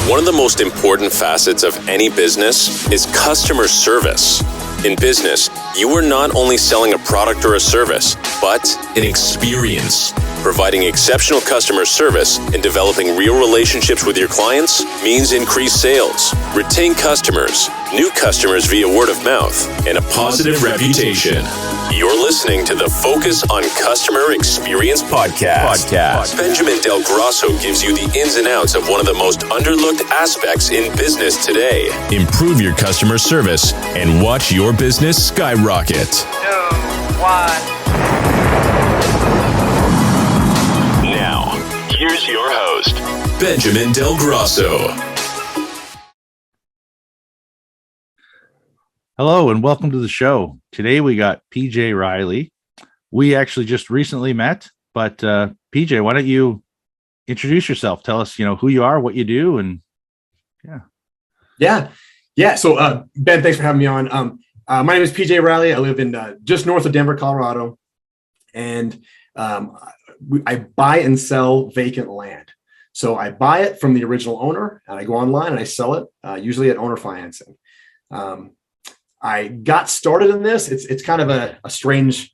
One of the most important facets of any business is customer service. In business, you are not only selling a product or a service, but an experience. Providing exceptional customer service and developing real relationships with your clients means increased sales, retain customers, new customers via word of mouth, and a positive reputation. You're listening to the Focus on Customer Experience podcast. Benjamin Del Grosso gives you the ins and outs of one of the most underlooked aspects in business today. Improve your customer service and watch your business skyrocket. 2, 1. Now, here's your host, Benjamin Del Grosso. Hello and welcome to the show. Today we got PJ Reilly. We actually just recently met, but PJ, why don't you introduce yourself? Tell us, who you are, what you do, and yeah. So Ben, thanks for having me on. My name is PJ Reilly. I live in just north of Denver, Colorado, and I buy and sell vacant land. So I buy it from the original owner, and I go online and I sell it, usually at owner financing. I got started in this. It's kind of a strange,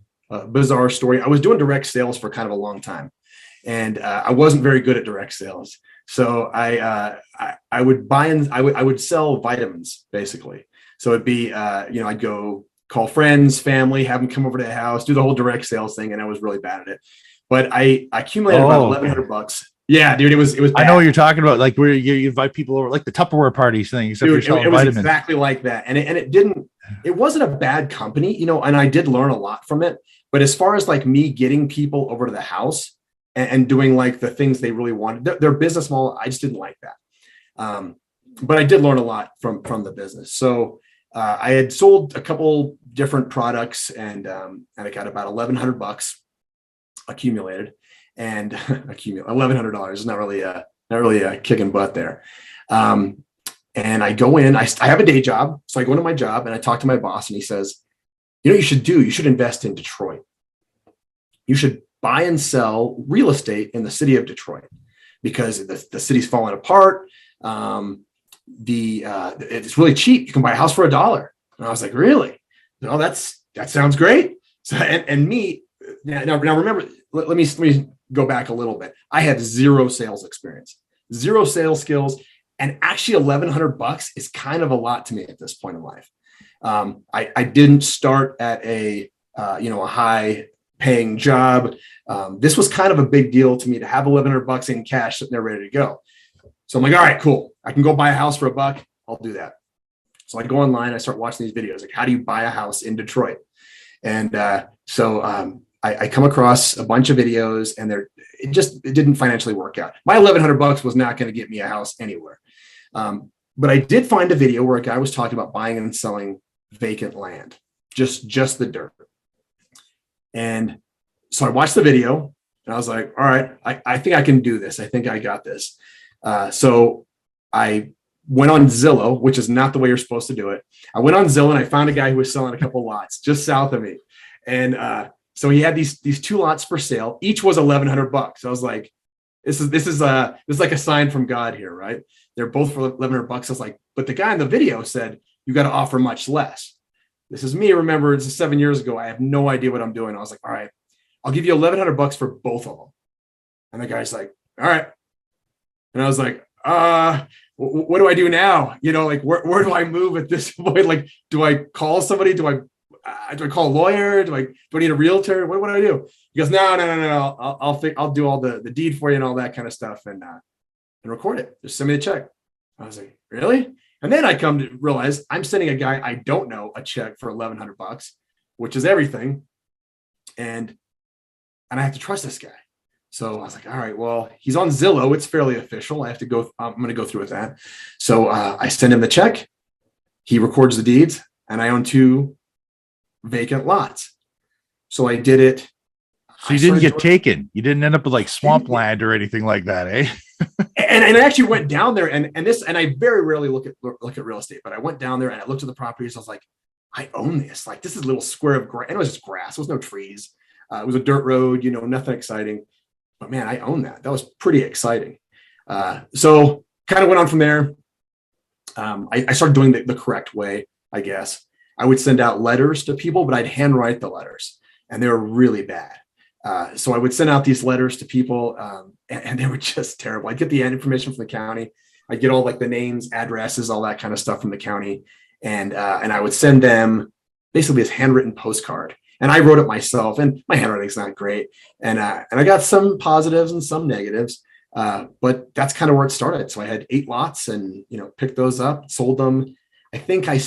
bizarre story. I was doing direct sales for kind of a long time, and I wasn't very good at direct sales. So I would buy and I would sell vitamins basically. So it'd be I'd go call friends, family, have them come over to the house, do the whole direct sales thing, and I was really bad at it. But I accumulated about $1,100. Yeah, dude, it was bad. I know what you're talking about, like where you invite people over, like the Tupperware parties thing. Except dude, it was exactly like that, and it wasn't a bad company, and I did learn a lot from it. But as far as like me getting people over to the house and doing like the things they really wanted, their business model, I just didn't like that. But I did learn a lot from the business. So I had sold a couple different products, and I got about $1,100 accumulated. And $1,100 is not really a kicking butt there. And I go in, I have a day job. So I go into my job and I talk to my boss, and he says, you should invest in Detroit. You should buy and sell real estate in the city of Detroit because the city's falling apart. It's really cheap. You can buy a house for $1. And I was like, really? No, that sounds great. So, and me now remember, let me go back a little bit. I had zero sales experience, zero sales skills. And actually $1,100 is kind of a lot to me at this point in life. I didn't start at a high paying job. This was kind of a big deal to me to have $1,100 in cash sitting there ready to go. So I'm like, all right, cool. I can go buy a house for $1. I'll do that. So I go online, I start watching these videos, like how do you buy a house in Detroit? And I come across a bunch of videos, and it didn't financially work out. My $1,100 was not going to get me a house anywhere. But I did find a video where a guy was talking about buying and selling vacant land, just the dirt. And so I watched the video, and I was like, all right, I think I can do this. I think I got this. So I went on Zillow, which is not the way you're supposed to do it. I went on Zillow, and I found a guy who was selling a couple lots just south of me. And so he had these 2 lots for sale. Each was $1,100. So I was like, this is like a sign from God here, right? They're both for $1,100. I was like, but the guy in the video said, you got to offer much less. This is me. Remember, it's 7 years ago. I have no idea what I'm doing. I was like, all right, I'll give you $1,100 for both of them. And the guy's like, all right. And I was like, what do I do now? Like where do I move at this point? Like, do I call somebody? Do I call a lawyer? Do I need a realtor? What do I do? He goes, no. I'll do all the deed for you and all that kind of stuff and record it. Just send me the check. I was like, really? And then I come to realize I'm sending a guy I don't know a check for $1,100, which is everything. And I have to trust this guy. So I was like, all right, well, he's on Zillow. It's fairly official. I'm going to go through with that. So I send him the check. He records the deeds, and I own 2 vacant lots. So I did it. So you didn't get taken. You didn't end up with like swampland or anything like that, eh? and I actually went down there and I very rarely look at real estate, but I went down there and I looked at the properties. I was like, I own this. Like, this is a little square of grass. And it was just grass. There was no trees. It was a dirt road, nothing exciting. But man, I own that. That was pretty exciting. So kind of went on from there. I started doing the correct way, I guess. I would send out letters to people, but I'd handwrite the letters, and they were really bad. So I would send out these letters to people, and they were just terrible. I'd get the information from the county. I'd get all like the names, addresses, all that kind of stuff from the county, and I would send them basically this handwritten postcard. And I wrote it myself, and my handwriting's not great. And I got some positives and some negatives, but that's kind of where it started. So I had 8 lots, and picked those up, sold them. I think I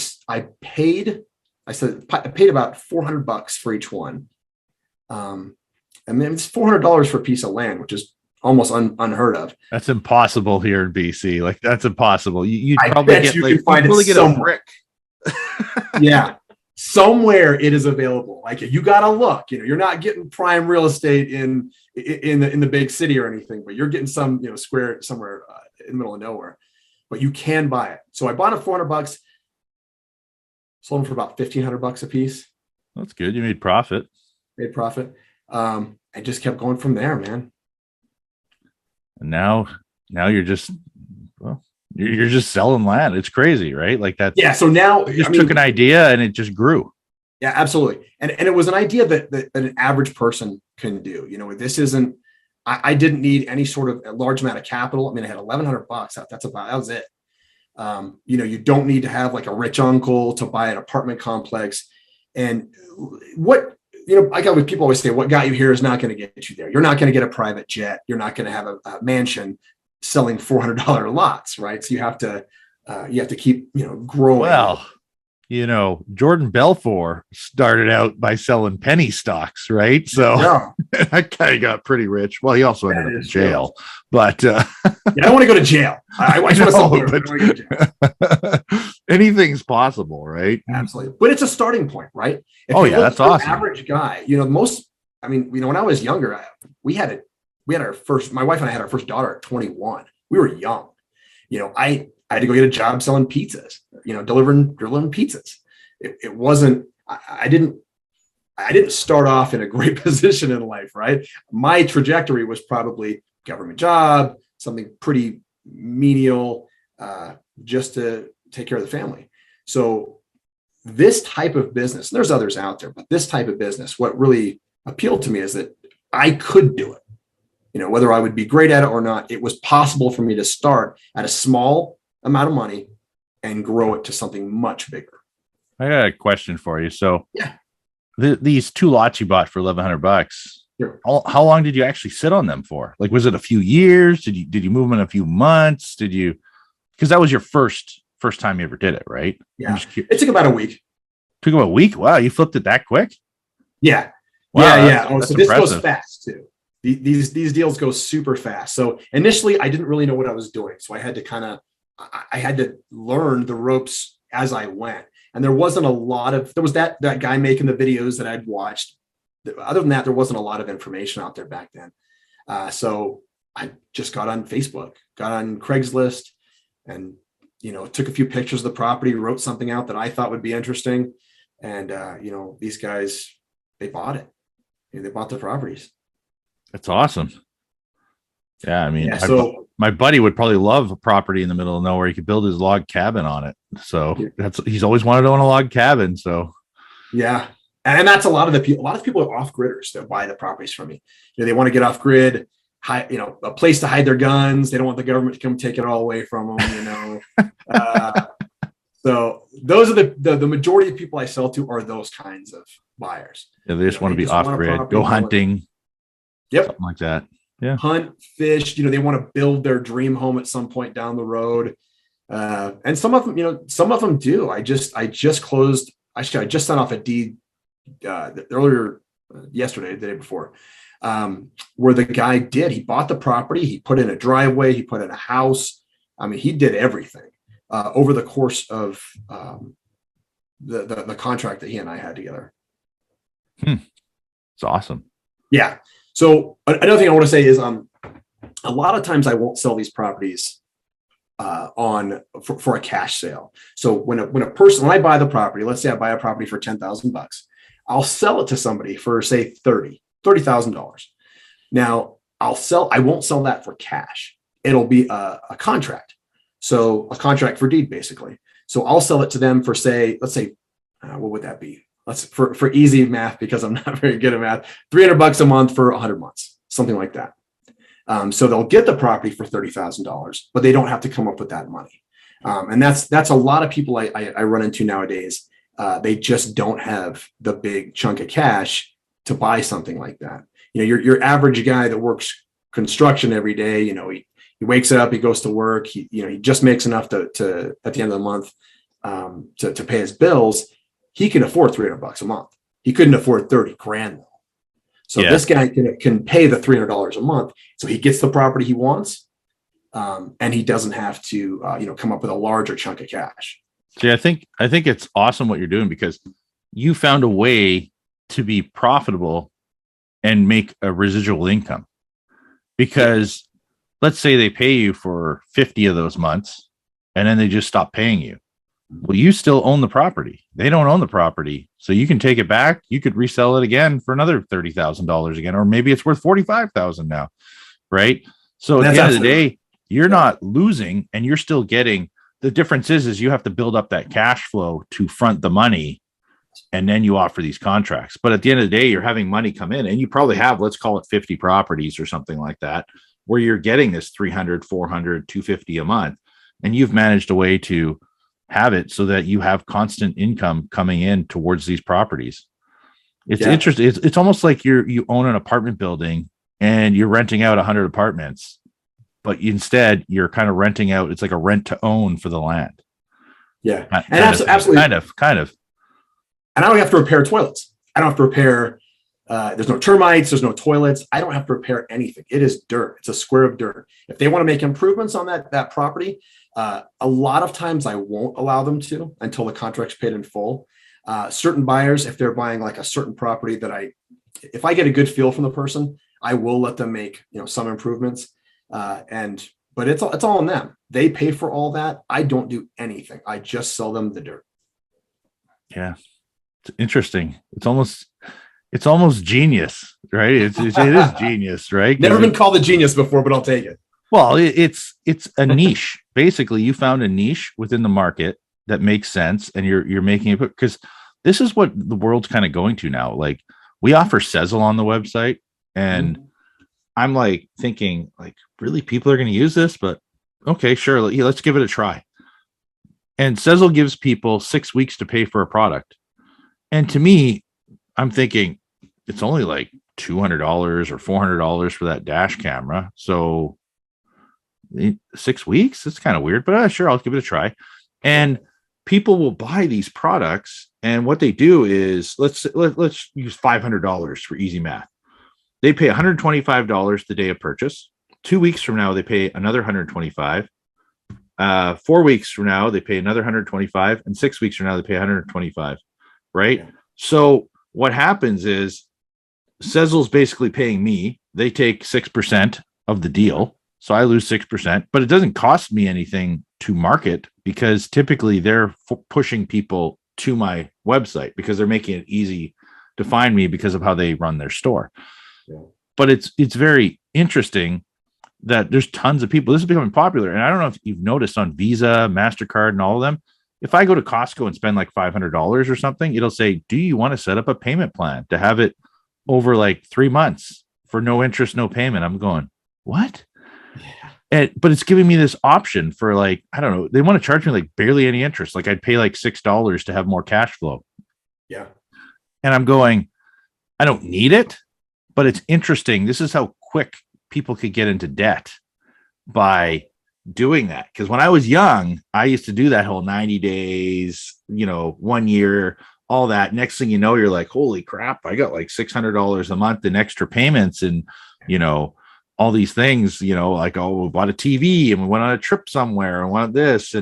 paid about $400 for each one. And then it's $400 for a piece of land, which is almost unheard of. That's impossible here in BC. Like, that's impossible. You'd I probably bet get, you like, can find you'd probably it get a brick. Yeah. Somewhere it is available. Like, you got to look, you're not getting prime real estate in the big city or anything, but you're getting some, square somewhere in the middle of nowhere, but you can buy it. So I bought it $400, sold them for about $1,500 a piece. That's good. You made profit. I just kept going from there, man. And now you're just, you're just selling land. It's crazy, right? Like that. Yeah. So now you just took an idea and it just grew. Yeah, absolutely. And it was an idea that an average person can do. This isn't, I didn't need any sort of a large amount of capital. I mean, I had $1,100. That was it. You don't need to have like a rich uncle to buy an apartment complex. And what, like people always say, what got you here is not going to get you there. You're not going to get a private jet. You're not going to have a mansion selling $400 lots, right? So you have to keep, growing. Well, Jordan Belfort started out by selling penny stocks, right? So yeah. That guy got pretty rich. Well, he also ended up in jail, but I don't want to go to jail. I just want to go to jail. Anything's possible, right? Absolutely. But it's a starting point, right? That's awesome. Average guy, when I was younger, my wife and I had our first daughter at 21. We were young. I had to go get a job selling pizzas, delivering pizzas. It wasn't, I didn't start off in a great position in life, right? My trajectory was probably government job, something pretty menial, just to take care of the family. So this type of business, and there's others out there, but this type of business, what really appealed to me is that I could do it. Whether I would be great at it or not, it was possible for me to start at a small amount of money and grow it to something much bigger. I got a question for you. So yeah, these 2 lots you bought for $1,100, sure. How long did you actually sit on them for? Like, was it a few years? Did you move them in a few months? Because that was your first time you ever did it, right? Yeah. It took about a week. Took about a week? Wow. You flipped it that quick? Yeah. Wow, yeah. That's so impressive. This goes fast too. These deals go super fast. So initially I didn't really know what I was doing. So I had to learn the ropes as I went. And there was that guy making the videos that I'd watched. Other than that, there wasn't a lot of information out there back then. So I just got on Facebook, got on Craigslist, and, took a few pictures of the property, wrote something out that I thought would be interesting. And, these guys, they bought it. They bought the properties. That's awesome. Yeah. I mean, so my buddy would probably love a property in the middle of nowhere. He could build his log cabin on it. So he's always wanted to own a log cabin. So yeah. And that's a lot of people are off gridders that buy the properties from me. They want to get off grid, a place to hide their guns. They don't want the government to come take it all away from them, So those are the majority of people I sell to are those kinds of buyers. Yeah, they just want to be off grid, go hunting. Yep. Something like that. Yeah. Hunt, fish, they want to build their dream home at some point down the road. And some of them do. I just closed. Actually, I just sent off a deed earlier yesterday, the day before, where the guy he bought the property, he put in a driveway, he put in a house. I mean, he did everything over the course of the contract that he and I had together. It's awesome. Yeah. So another thing I want to say is a lot of times I won't sell these properties for a cash sale. So when I buy the property, let's say I buy a property for $10,000, I'll sell it to somebody for say $30,000. Now I won't sell that for cash. It'll be a contract. So a contract for deed, basically. So I'll sell it to them for, say, let's say, what would that be? Let's for easy math, because I'm not very good at math, $300 a month for 100 months, something like that. So they'll get the property for $30,000, but they don't have to come up with that money. And that's a lot of people I run into nowadays. They just don't have the big chunk of cash to buy something like that. Your average guy that works construction every day, he wakes up, he goes to work, he just makes enough to at the end of the month to pay his bills. He can afford $300 a month. He couldn't afford 30 grand though. So this guy can pay the $300 a month, so he gets the property he wants, and he doesn't have to come up with a larger chunk of cash. See, I think it's awesome what you're doing, because you found a way to be profitable and make a residual income. Because let's say they pay you for 50 of those months and then they just stop paying you. Well, you still own the property. They don't own the property. So you can take it back. You could resell it again for another $30,000 again, or maybe it's worth $45,000 now. Right. So at the end of the day, you're not losing, and you're still getting. The difference is you have to build up that cash flow to front the money, and then you offer these contracts. But at the end of the day, you're having money come in, and you probably have, let's call it 50 properties or something like that, where you're getting this 300, 400, 250 a month, and you've managed a way to have it so that you have constant income coming in towards these properties. It's interesting. It's almost like you own an apartment building and you're renting out 100 apartments, but instead you're kind of renting out. It's like a rent to own for the land. Yeah. And absolutely. Kind of. And I don't have to repair toilets. I don't have to repair, there's no termites, there's no toilets. I don't have to repair anything. It is dirt. It's a square of dirt. If they want to make improvements on that property, a lot of times I won't allow them to until the contract's paid in full. Certain buyers, if they're buying like a certain property if I get a good feel from the person, I will let them make, some improvements. But it's all on them. They pay for all that. I don't do anything. I just sell them the dirt. Yeah. It's interesting. It's almost genius, right? It is genius, right? Never been called a genius before, but I'll take it. Well, it's a niche. Basically, you found a niche within the market that makes sense, and you're making it, because this is what the world's kind of going to now. Like, we offer Sezzle on the website, and I'm like thinking, like, really, people are going to use this? But okay, sure, let's give it a try. And Sezzle gives people 6 weeks to pay for a product. And to me, I'm thinking it's only like $200 or $400 for that dash camera. So 6 weeks, it's kind of weird, but sure, I'll give it a try. And people will buy these products, and what they do is let's use $500 for easy math. They pay $125 the day of purchase. 2 weeks from now, they pay another $125. 4 weeks from now, they pay another $125, and 6 weeks from now, they pay $125. Right? Yeah. So what happens is Sezzle's basically paying me. They take 6% of the deal. So I lose 6%, but it doesn't cost me anything to market, because typically they're pushing people to my website because they're making it easy to find me because of how they run their store. Yeah. But it's very interesting that there's tons of people. This is becoming popular. And I don't know if you've noticed on Visa, MasterCard, and all of them, if I go to Costco and spend like $500 or something, it'll say, do you want to set up a payment plan to have it over like 3 months for no interest, no payment? I'm going, what? Yeah. But it's giving me this option for, like, I don't know, they want to charge me like barely any interest. Like, I'd pay like $6 to have more cash flow. Yeah. And I'm going, I don't need it, but it's interesting. This is how quick people could get into debt by doing that. Because when I was young, I used to do that whole 90 days, 1 year, all that. Next thing you know, you're like, holy crap, I got like $600 a month in extra payments, and, all these things, like, oh, we bought a TV and we went on a trip somewhere and wanted this.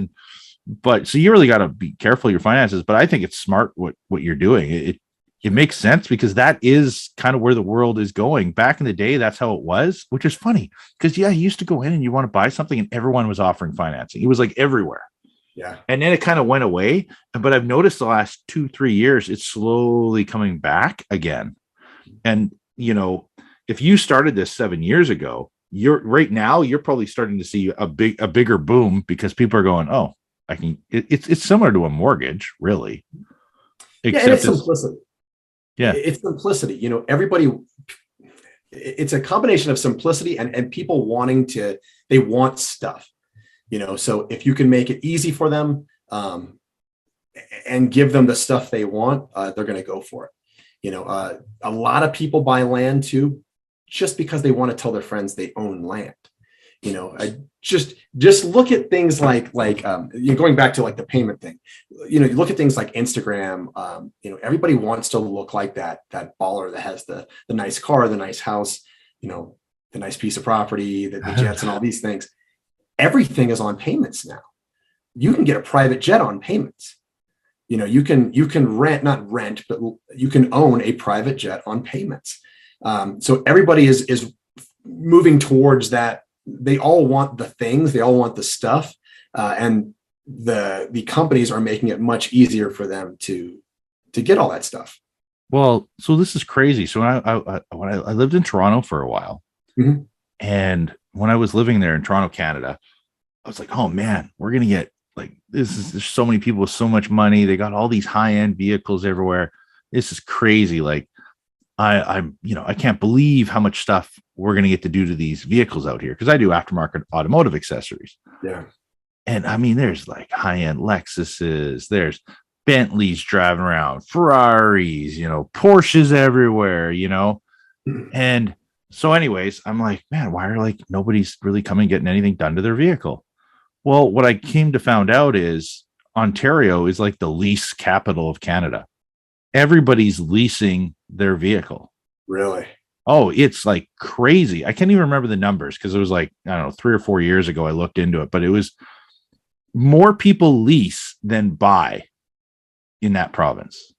But so you really got to be careful of your finances. But I think it's smart what you're doing. It makes sense, because that is kind of where the world is going. Back in the day, that's how it was, which is funny, because you used to go in and you want to buy something and everyone was offering financing. It was like everywhere. Yeah. And then it kind of went away. But I've noticed the last 2-3 years, it's slowly coming back again. And, if you started this 7 years ago, you're probably starting to see a bigger boom because people are going, oh, it's similar to a mortgage, really. Except and it's simplicity. Yeah. It's simplicity. You know, everybody, it's a combination of simplicity and people they want stuff, you know, so if you can make it easy for them, and give them the stuff they want, they're going to go for it. You know, a lot of people buy land too, just because they want to tell their friends they own land. You know, just look at things like going back to like the payment thing. You know, you look at things like Instagram. You know, everybody wants to look like that baller that has the nice car, the nice house, you know, the nice piece of property, the jets, and all these things. Everything is on payments now. You can get a private jet on payments. You know, you can not rent, but you can own a private jet on payments. So everybody is moving towards that. They all want the things, they all want the stuff, and the companies are making it much easier for them to get all that stuff. Well, so this is crazy. So when I lived in Toronto for a while, mm-hmm. and when I was living there in Toronto, Canada, I was like, oh man, we're gonna get like there's so many people with so much money. They got all these high-end vehicles everywhere. This is crazy. Like I'm, you know, I can't believe how much stuff we're going to get to do to these vehicles out here. Cause I do aftermarket automotive accessories. Yeah. And I mean, there's like high-end Lexuses, there's Bentleys driving around, Ferraris, you know, Porsches everywhere, you know? And so anyways, I'm like, man, why are like nobody's really coming getting anything done to their vehicle? Well, what I came to found out is Ontario is like the lease capital of Canada. Everybody's leasing their vehicle. Really? Oh, it's like crazy. I can't even remember the numbers because it was like, I don't know, 3 or 4 years ago I looked into it, but it was more people lease than buy in that province,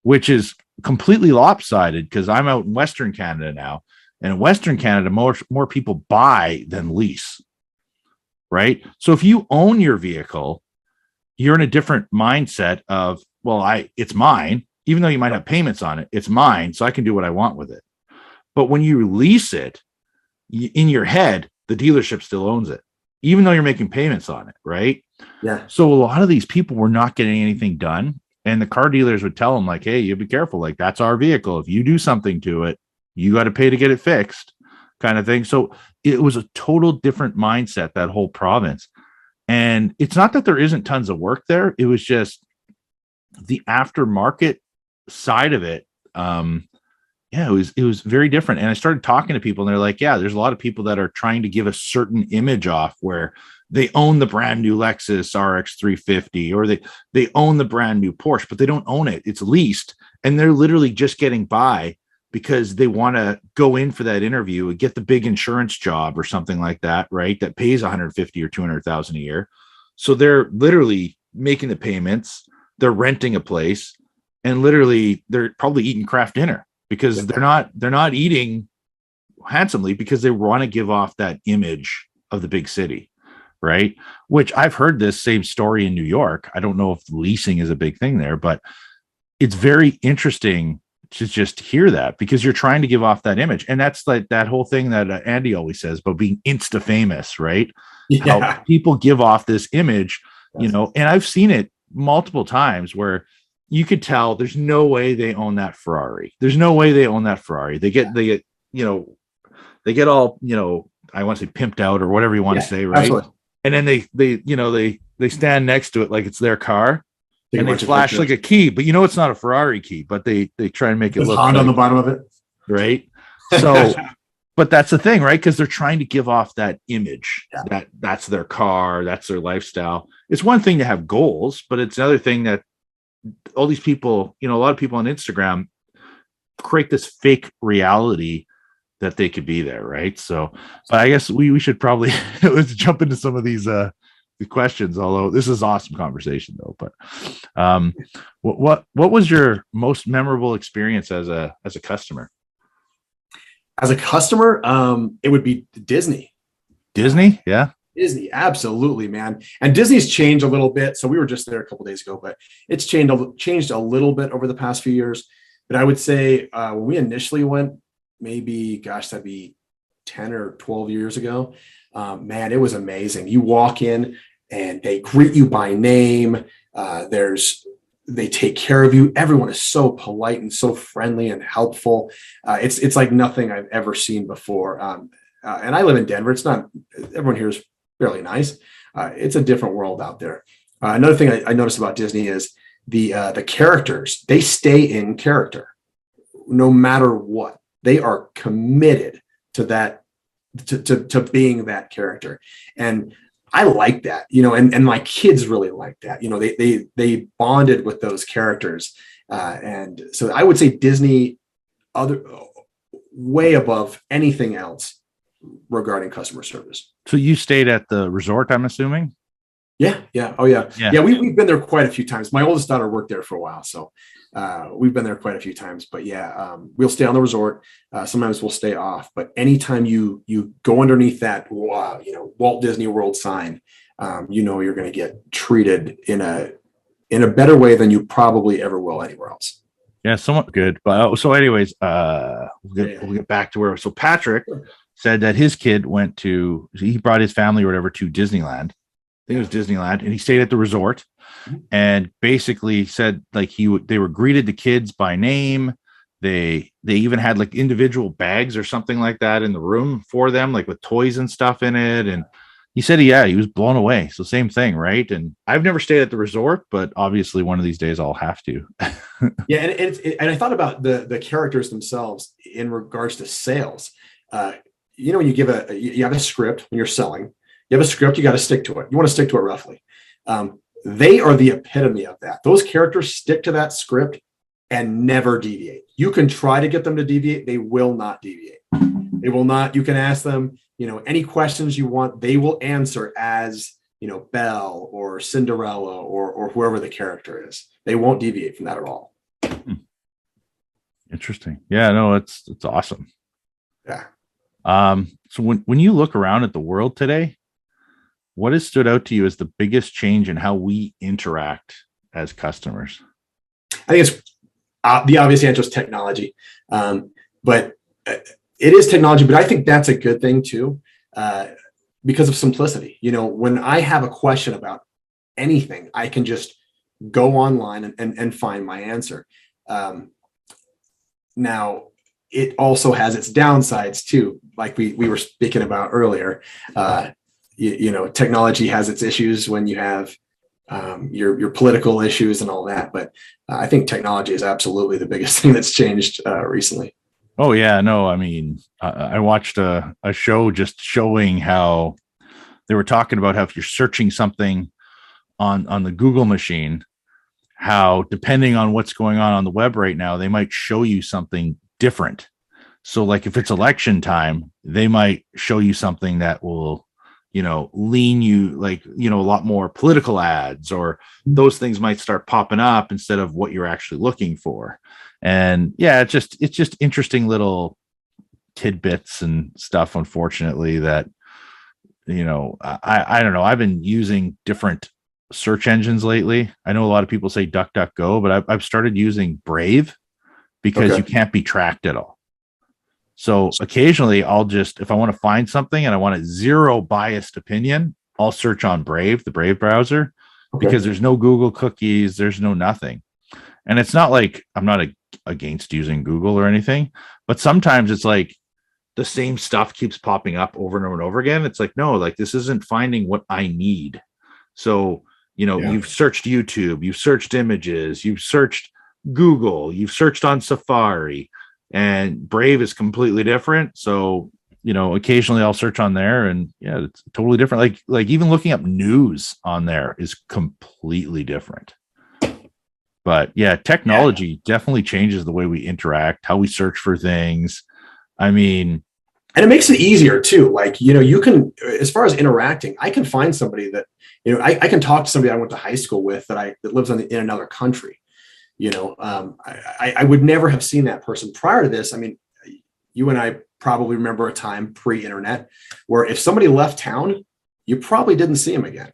which is completely lopsided because I'm out in Western Canada now. And in Western Canada, more people buy than lease, right? So if you own your vehicle, you're in a different mindset of, well, it's mine, even though you might have payments on it, it's mine, so I can do what I want with it. But when you lease it, in your head, the dealership still owns it, even though you're making payments on it, right? Yeah. So a lot of these people were not getting anything done, and the car dealers would tell them like, hey, you be careful, like that's our vehicle. If you do something to it, you got to pay to get it fixed, kind of thing. So it was a total different mindset, that whole province. And it's not that there isn't tons of work there. It was just the aftermarket side of it. It was very different. And I started talking to people and they're like, yeah, there's a lot of people that are trying to give a certain image off where they own the brand new Lexus RX 350 or they own the brand new Porsche, but they don't own it. It's leased. And they're literally just getting by because they want to go in for that interview and get the big insurance job or something like that, right? That pays 150 or 200,000 a year. So they're literally making the payments. They're renting a place, and literally they're probably eating craft dinner because they're not eating handsomely because they want to give off that image of the big city, right? Which I've heard this same story in New York. I don't know if leasing is a big thing there, but it's very interesting to just hear that because you're trying to give off that image. And that's like that whole thing that Andy always says about being insta famous, right? Yeah. How people give off this image, you know, and I've seen it multiple times where you could tell there's no way they own that Ferrari. There's no way they own that Ferrari. They get, you know, they get all, you know, I want to say pimped out or whatever you want to say. Right. Absolutely. And then they stand next to it like it's their car. And they flash like a key, but you know it's not a Ferrari key, but they try and make it look Honda on the bottom of it, right? So, but that's the thing, right? Because they're trying to give off that image that that's their car, that's their lifestyle. It's one thing to have goals, but it's another thing that all these people, you know, a lot of people on Instagram create this fake reality that they could be there, right? So, but I guess we should probably let's jump into some of these questions, although this is awesome conversation though. But what was your most memorable experience as a customer? As a customer, it would be Disney. Yeah. Disney, absolutely, man. And Disney's changed a little bit. So we were just there a couple of days ago, but it's changed a little bit over the past few years. But I would say when we initially went, maybe, gosh, that'd be 10 or 12 years ago. Man, it was amazing. You walk in and they greet you by name. They take care of you. Everyone is so polite and so friendly and helpful. It's like nothing I've ever seen before. And I live in Denver. It's not, everyone here is fairly nice. It's a different world out there. Another thing I noticed about Disney is the characters. They stay in character no matter what. They are committed to that, to being that character. And I like that, and my kids really like that. They bonded with those characters. And so I would say Disney, way above anything else regarding customer service. So you stayed at the resort, I'm assuming? Yeah. Oh yeah. We've been there quite a few times. My oldest daughter worked there for a while. So we've been there quite a few times, but we'll stay on the resort. Sometimes we'll stay off, but anytime you go underneath that, Walt Disney World sign, you're going to get treated in a better way than you probably ever will anywhere else. Yeah, somewhat good. But so anyways, we'll get back to where, so Patrick said that his kid he brought his family or whatever to Disneyland. I think it was Disneyland, and he stayed at the resort and basically said like they were greeted the kids by name. They even had like individual bags or something like that in the room for them, like with toys and stuff in it. And he said, he was blown away. So same thing, right? And I've never stayed at the resort, but obviously one of these days I'll have to. Yeah, and I thought about the characters themselves in regards to sales. When you have a script when you're selling. You have a script, you got to stick to it. You want to stick to it roughly. They are the epitome of that. Those characters stick to that script and never deviate. You can try to get them to deviate. They will not deviate. They will not. You can ask them, any questions you want. They will answer as, Belle or Cinderella or whoever the character is. They won't deviate from that at all. Interesting. Yeah, no, it's awesome. Yeah. So when you look around at the world today, what has stood out to you as the biggest change in how we interact as customers? I think it's the obvious answer is technology, but it is technology. But I think that's a good thing too, because of simplicity. When I have a question about anything, I can just go online and find my answer. Now, it also has its downsides too, like we were speaking about earlier. Technology has its issues when you have your political issues and all that. But I think technology is absolutely the biggest thing that's changed recently. Oh, yeah. No, I mean, I watched a show just showing how they were talking about how if you're searching something on the Google machine, how depending on what's going on the web right now, they might show you something different. So like if it's election time, they might show you something that will lean you like, a lot more political ads, or those things might start popping up instead of what you're actually looking for. And yeah, it's just interesting little tidbits and stuff, unfortunately, that, I don't know. I've been using different search engines lately. I know a lot of people say DuckDuckGo, but I've started using Brave because you can't be tracked at all. So occasionally I'll just, if I want to find something and I want a zero biased opinion, I'll search on Brave, the Brave browser, because there's no Google cookies, there's no nothing. And it's not like I'm not against using Google or anything, but sometimes it's like the same stuff keeps popping up over and over and over again. It's like, no, like this isn't finding what I need. So, you've searched YouTube, you've searched images, you've searched Google, you've searched on Safari. And Brave is completely different. So, occasionally I'll search on there and it's totally different. Like even looking up news on there is completely different. But yeah, technology definitely changes the way we interact, how we search for things. I mean, and it makes it easier too. Like, you can, as far as interacting, I can find somebody that, I can talk to somebody I went to high school with that lives in another country. I would never have seen that person prior to this. I mean, you and I probably remember a time pre-internet where if somebody left town, you probably didn't see him again.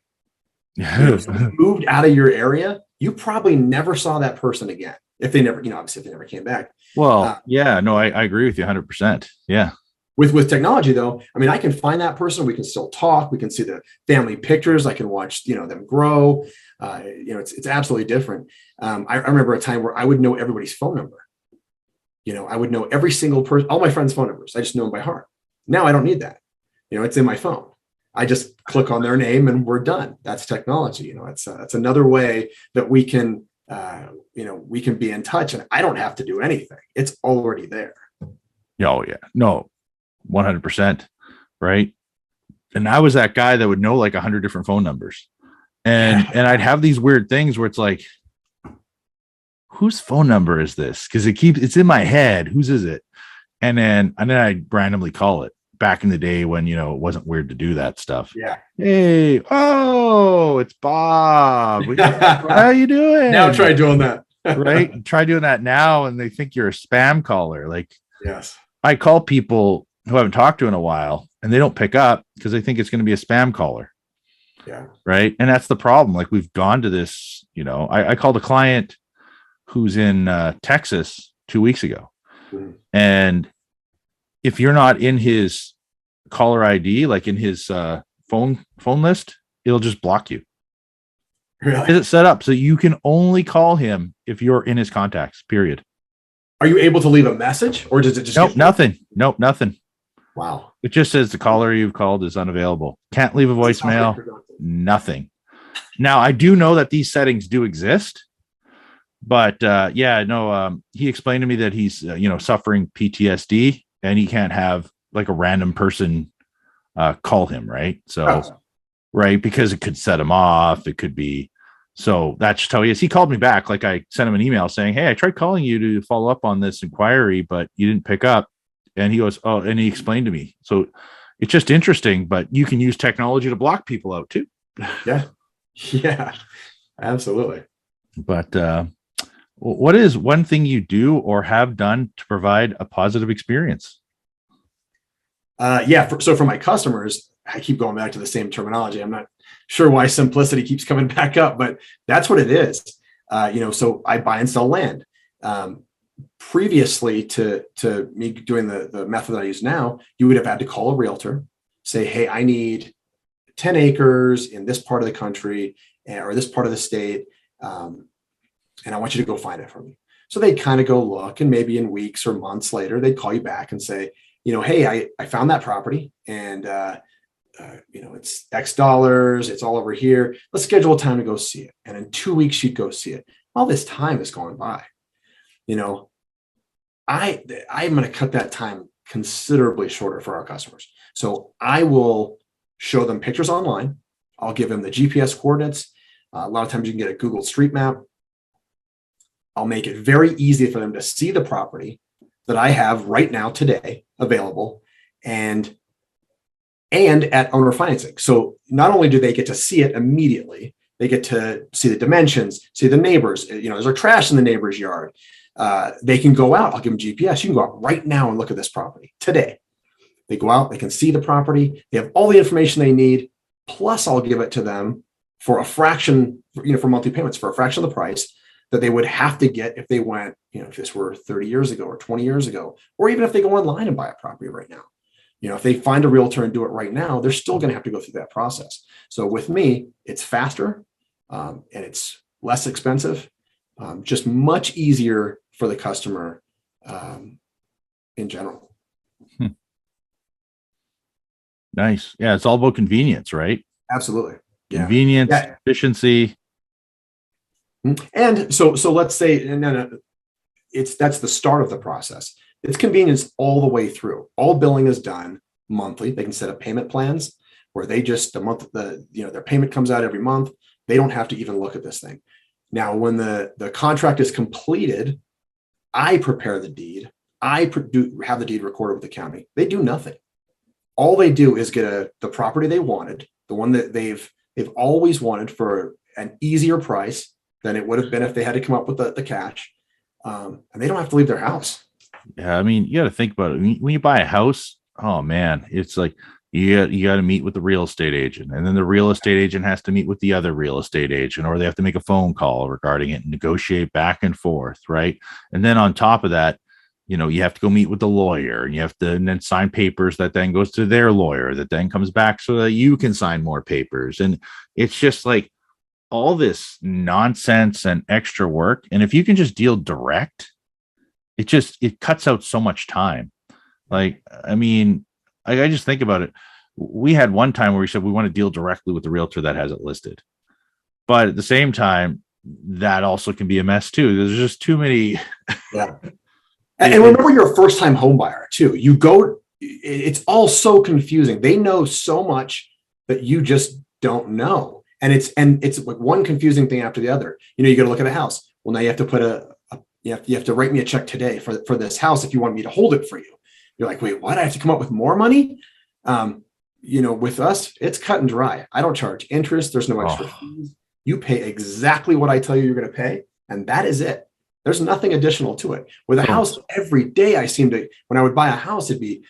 If somebody moved out of your area, you probably never saw that person again. If they never, obviously if they never came back. Well, I agree with you 100%. Yeah. With technology though, I mean, I can find that person. We can still talk. We can see the family pictures. I can watch, them grow. It's absolutely different. I remember a time where I would know everybody's phone number. I would know every single person, all my friends' phone numbers. I just know them by heart. Now I don't need that. It's in my phone. I just click on their name and we're done. That's technology. It's another way that we can, we can be in touch, and I don't have to do anything. It's already there. Oh yeah, no, 100%. Right. And I was that guy that would know like 100 different phone numbers, and I'd have these weird things where it's like, whose phone number is this? Because it's in my head. Whose is it? And then I randomly call it. Back in the day when it wasn't weird to do that stuff. Yeah. Hey, it's Bob. How you doing? Now try doing that. Right? Try doing that now, and they think you're a spam caller. Like, yes, I call people who I haven't talked to in a while, and they don't pick up because they think it's going to be a spam caller. Yeah. Right. And that's the problem. Like, we've gone to this. I called a client who's in Texas 2 weeks ago, and if you're not in his caller ID, like in his phone list, it'll just block you. Really? Is it set up so you can only call him if you're in his contacts, period? Are you able to leave a message, or does it just nothing? Nope, nothing. Wow. It just says the caller you've called is unavailable. Can't leave a voicemail. Nothing. Now, I do know that these settings do exist, but he explained to me that he's suffering PTSD, and he can't have like a random person call him, right? So, right, because it could set him off. It could be. So that's just how he is. He called me back. Like, I sent him an email saying, hey, I tried calling you to follow up on this inquiry, but you didn't pick up. And he goes, oh, and he explained to me. So it's just interesting, but you can use technology to block people out too. Yeah. Yeah, absolutely. But what is one thing you do or have done to provide a positive experience? So for my customers, I keep going back to the same terminology. I'm not sure why simplicity keeps coming back up, but that's what it is. So I buy and sell land. Previously to me doing the method that I use now, you would have had to call a realtor, say, hey, I need 10 acres in this part of the country or this part of the state. And I want you to go find it for me. So they'd kind of go look, and maybe in weeks or months later, they'd call you back and say, hey, I found that property, and it's X dollars. It's all over here. Let's schedule a time to go see it. And in 2 weeks, you'd go see it. All this time is going by. I'm going to cut that time considerably shorter for our customers. So I will show them pictures online. I'll give them the GPS coordinates. A lot of times you can get a Google Street Map. I'll make it very easy for them to see the property that I have right now today available, and at owner financing. So not only do they get to see it immediately, they get to see the dimensions, see the neighbors. Is there trash in the neighbor's yard? They can go out. I'll give them GPS. You can go out right now and look at this property today. They go out, they can see the property. They have all the information they need. Plus, I'll give it to them for a fraction, for monthly payments, for a fraction of the price that they would have to get if they went, if this were 30 years ago or 20 years ago, or even if they go online and buy a property right now. If they find a realtor and do it right now, they're still going to have to go through that process. So with me, it's faster and it's less expensive, just much easier for the customer in general. Nice. Yeah, it's all about convenience, right? Absolutely. Yeah. Convenience, efficiency. And so let's say, that's the start of the process. It's convenience all the way through. All billing is done monthly. They can set up payment plans where they just their payment comes out every month. They don't have to even look at this thing. Now, when the contract is completed, I prepare the deed. I have the deed recorded with the county. They do nothing. All they do is get the property they wanted, the one that they've always wanted for an easier price than it would have been if they had to come up with the cash. And they don't have to leave their house. Yeah, I mean, you got to think about it. When you buy a house, oh man, it's like you got to meet with the real estate agent, and then the real estate agent has to meet with the other real estate agent, or they have to make a phone call regarding it and negotiate back and forth, right? And then on top of that, you have to go meet with the lawyer, and you have to and then sign papers that then goes to their lawyer that then comes back so that you can sign more papers. And it's just like all this nonsense and extra work. And if you can just deal direct, it cuts out so much time. Like, I mean, I just think about it. We had one time where we said we want to deal directly with the realtor that has it listed. But at the same time, that also can be a mess too. There's just too many. Yeah. And remember, you're a first time home buyer too. It's all so confusing. They know so much that you just don't know. And it's like one confusing thing after the other. You got to look at a house. Well, now you have to put you have to write me a check today for this house if you want me to hold it for you. You're like, wait, what? I have to come up with more money? With us, it's cut and dry. I don't charge interest. There's no extra fees. You pay exactly what I tell you you're going to pay, and that is it. There's nothing additional to it. With a house, every day when I would buy a house, it'd be,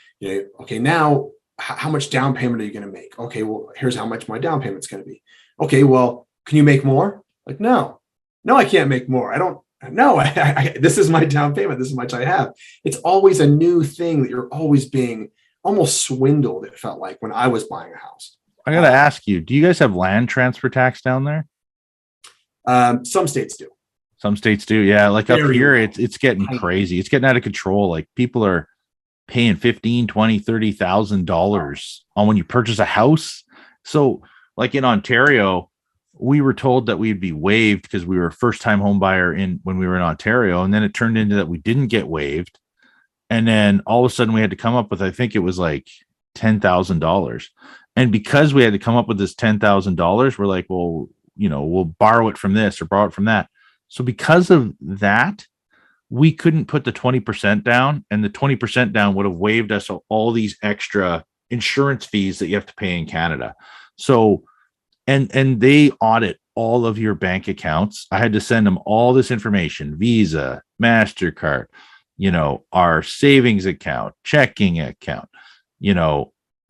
okay, now how much down payment are you going to make? Okay, well, here's how much my down payment's going to be. Okay, well, can you make more? Like, no, I can't make more. I don't. No, this is my down payment. This is how much I have. It's always a new thing that you're always being almost swindled. It felt like when I was buying a house. I got to ask you, do you guys have land transfer tax down there? Some states do. Some states do. Yeah. Like up here, it's getting crazy. It's getting out of control. Like people are paying $15,000, $20,000, $30,000 on when you purchase a house. So like in Ontario, we were told that we'd be waived because we were a first time home buyer when we were in Ontario. And then it turned into that we didn't get waived. And then all of a sudden we had to come up with, I think it was like $10,000. And because we had to come up with this $10,000, we're like, well, we'll borrow it from this or borrow it from that. So because of that, we couldn't put the 20% down, and the 20% down would have waived us all these extra insurance fees that you have to pay in Canada. So, and they audit all of your bank accounts. I had to send them all this information, Visa, MasterCard, our savings account, checking account,